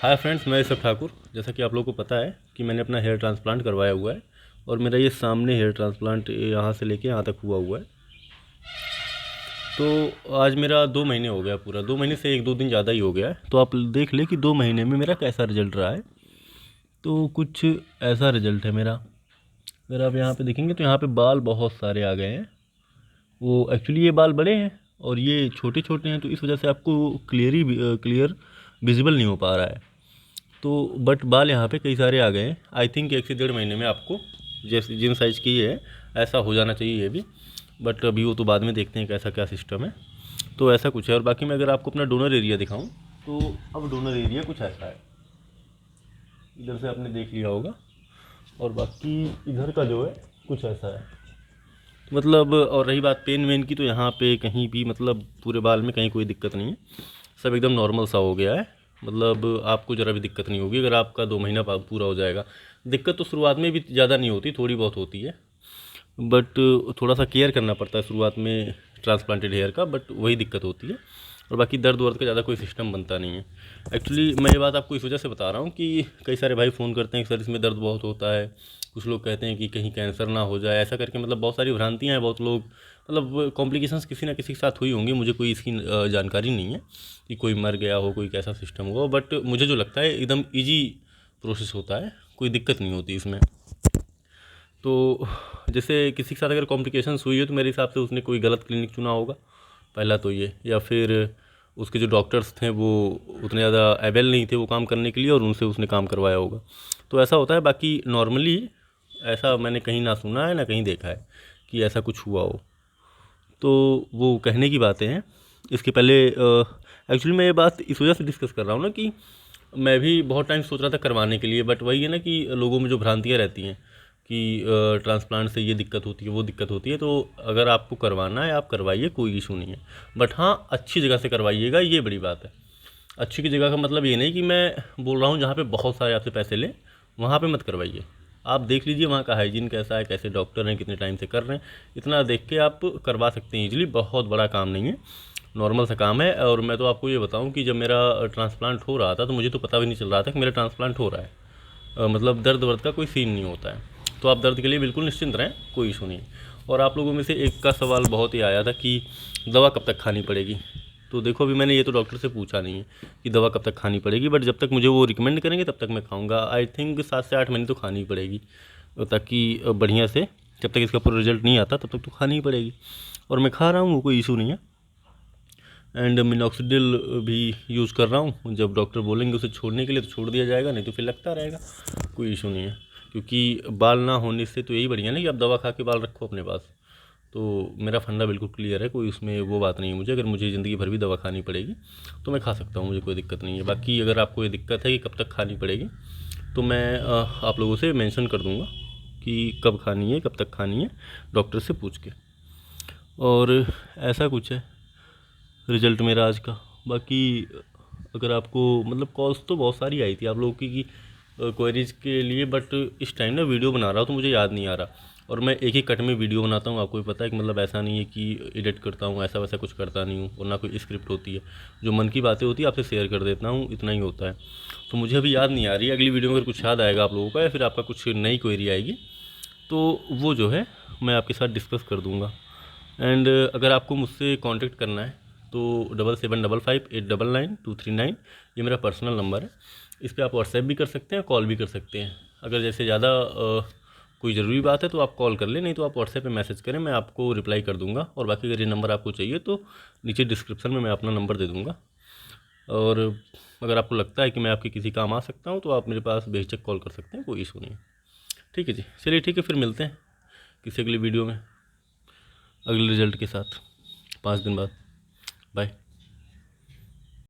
Hi friends, मैं ऋषभ ठाकुर। जैसा कि आप लोगों को पता है कि मैंने अपना हेयर ट्रांसप्लांट करवाया हुआ है और मेरा ये सामने हेयर ट्रांसप्लांट यहाँ से लेके यहाँ तक हुआ हुआ है। तो आज मेरा 2 महीने हो गया, पूरा 2 महीने से 1-2 दिन ज़्यादा ही हो गया है। तो आप देख ले कि 2 महीने में मेरा कैसा रिजल्ट रहा है। तो कुछ ऐसा रिजल्ट है मेरा। अगर आप यहाँ पे देखेंगे तो यहाँ पे बाल बहुत सारे आ गए हैं। वो एक्चुअली ये बाल बड़े हैं और ये छोटे छोटे हैं, तो इस वजह से आपको क्लियर विजिबल नहीं हो पा रहा है। तो बट बाल यहाँ पे कई सारे आ गए हैं। आई थिंक 1 से 1.5 महीने में आपको जैसे जिन साइज़ की ये है ऐसा हो जाना चाहिए ये भी। बट अभी वो तो बाद में देखते हैं कैसा क्या सिस्टम है। तो ऐसा कुछ है। और बाकी मैं अगर आपको अपना डोनर एरिया दिखाऊं तो अब डोनर एरिया कुछ ऐसा है। इधर से आपने देख लिया होगा। और बाकी इधर का जो है कुछ ऐसा है। मतलब और रही बात पेन वेन की, तो यहाँ पे कहीं भी मतलब पूरे बाल में कहीं कोई दिक्कत नहीं है। सब एकदम नॉर्मल सा हो गया है। मतलब आपको ज़रा भी दिक्कत नहीं होगी अगर आपका 2 महीना पूरा हो जाएगा। दिक्कत तो शुरुआत में भी ज़्यादा नहीं होती, थोड़ी बहुत होती है। बट थोड़ा सा केयर करना पड़ता है शुरुआत में ट्रांसप्लांटेड हेयर का, बट वही दिक्कत होती है। और बाकी दर्द वर्द का ज़्यादा कोई सिस्टम बनता नहीं है। एक्चुअली मैं ये बात आपको इस वजह से बता रहा हूँ कि कई सारे भाई फ़ोन करते हैं कि सर इसमें दर्द बहुत होता है। कुछ लोग कहते हैं कि कहीं कैंसर ना हो जाए, ऐसा करके मतलब बहुत सारी भ्रांतियाँ हैं। बहुत लोग मतलब कॉम्प्लिकेशंस किसी ना किसी के साथ हुई होंगी, मुझे कोई इसकी जानकारी नहीं है कि कोई मर गया हो, कोई कैसा सिस्टम हुआ। बट मुझे जो लगता है एकदम ईजी प्रोसेस होता है, कोई दिक्कत नहीं होती इसमें। तो जैसे किसी के साथ अगर कॉम्प्लिकेशंस हुई है तो मेरे हिसाब से उसने कोई गलत क्लिनिक चुना होगा, पहला तो ये। या फिर उसके जो डॉक्टर्स थे वो उतने ज़्यादा एबल नहीं थे वो काम करने के लिए, और उनसे उसने काम करवाया होगा। तो ऐसा होता है। बाकी नॉर्मली ऐसा मैंने कहीं ना सुना है ना कहीं देखा है कि ऐसा कुछ हुआ हो। तो वो कहने की बातें हैं। इसके पहले एक्चुअली मैं ये बात इस वजह से डिस्कस कर रहा हूँ ना कि मैं भी बहुत टाइम सोच रहा था करवाने के लिए। बट वही है ना कि लोगों में जो भ्रांतियाँ रहती हैं कि ट्रांसप्लांट से ये दिक्कत होती है वो दिक्कत होती है। तो अगर आपको करवाना है आप करवाइए, कोई इशू नहीं है। बट हाँ, अच्छी जगह से करवाइएगा, ये बड़ी बात है। अच्छी की जगह का मतलब ये नहीं कि मैं बोल रहा हूँ जहाँ पे बहुत सारे आपसे पैसे लें वहाँ पे मत करवाइए। आप देख लीजिए वहाँ का हाइजीन कैसा है, कैसे डॉक्टर हैं, कितने टाइम से कर रहे हैं। इतना देख के आप करवा सकते हैं ईजिली। बहुत बड़ा काम नहीं है, नॉर्मल सा काम है। और मैं तो आपको ये बताऊं कि जब मेरा ट्रांसप्लांट हो रहा था तो मुझे तो पता भी नहीं चल रहा था कि मेरा ट्रांसप्लांट हो रहा है। मतलब दर्द वर्द का कोई सीन नहीं होता है। तो आप दर्द के लिए बिल्कुल निश्चिंत रहें, कोई इशू नहीं। और आप लोगों में से एक का सवाल बहुत ही आया था कि दवा कब तक खानी पड़ेगी। तो देखो, अभी मैंने ये तो डॉक्टर से पूछा नहीं है कि दवा कब तक खानी पड़ेगी, बट जब तक मुझे वो रिकमेंड करेंगे तब तक मैं खाऊंगा। आई थिंक 7 से 8 महीने तो खानी ही पड़ेगी, ताकि बढ़िया से जब तक इसका पूरा रिजल्ट नहीं आता तब तक तो खानी ही पड़ेगी। और मैं खा रहा हूँ, वो कोई इशू नहीं है। एंड मिनॉक्सिडिल भी यूज़ कर रहा हूँ। जब डॉक्टर बोलेंगे उसे छोड़ने के लिए तो छोड़ दिया जाएगा, नहीं तो फिर लगता रहेगा, कोई इशू नहीं है। क्योंकि बाल ना होने से तो यही बढ़िया ना कि आप दवा खा के बाल रखो अपने पास। तो मेरा फंडा बिल्कुल क्लियर है, कोई उसमें वो बात नहीं है मुझे। अगर मुझे ज़िंदगी भर भी दवा खानी पड़ेगी तो मैं खा सकता हूँ, मुझे कोई दिक्कत नहीं है। बाकी अगर आपको ये दिक्कत है कि कब तक खानी पड़ेगी, तो मैं आप लोगों से मेंशन कर दूँगा कि कब खानी है, कब तक खानी है, डॉक्टर से पूछ के। और ऐसा कुछ है रिज़ल्ट मेरा आज का। बाकी अगर आपको मतलब कॉल्स तो बहुत सारी आई थी आप लोगों की क्वेरीज़ के लिए। बट इस टाइम ना वीडियो बना रहा हूँ तो मुझे याद नहीं आ रहा। और मैं एक ही कट में वीडियो बनाता हूँ, आपको भी पता है कि मतलब ऐसा नहीं है कि एडिट करता हूँ, ऐसा वैसा कुछ करता नहीं हूँ। और ना कोई स्क्रिप्ट होती है। जो मन की बातें होती है आपसे शेयर कर देता हूँ, इतना ही होता है। तो मुझे अभी याद नहीं आ रही है। अगली वीडियो में अगर कुछ याद आएगा आप लोगों का या फिर आपका कुछ नई क्वेरी आएगी तो वो जो है मैं आपके साथ डिस्कस कर दूँगा। एंड अगर आपको मुझसे कांटेक्ट करना है तो 7755899239 ये मेरा पर्सनल नंबर है। इस पर आप व्हाट्सएप भी कर सकते हैं, कॉल भी कर सकते हैं। अगर जैसे ज़्यादा कोई ज़रूरी बात है तो आप कॉल कर लें, नहीं तो आप व्हाट्सएप पे मैसेज करें, मैं आपको रिप्लाई कर दूंगा। और बाकी अगर ये नंबर आपको चाहिए तो नीचे डिस्क्रिप्शन में मैं अपना नंबर दे दूँगा। और अगर आपको लगता है कि मैं आपके किसी काम आ सकता हूँ तो आप मेरे पास बेझिझक कॉल कर सकते हैं, कोई इशू नहीं है। ठीक है जी, चलिए ठीक है, फिर मिलते हैं किसी अगली वीडियो में अगले रिजल्ट के साथ 5 दिन बाद। बाय।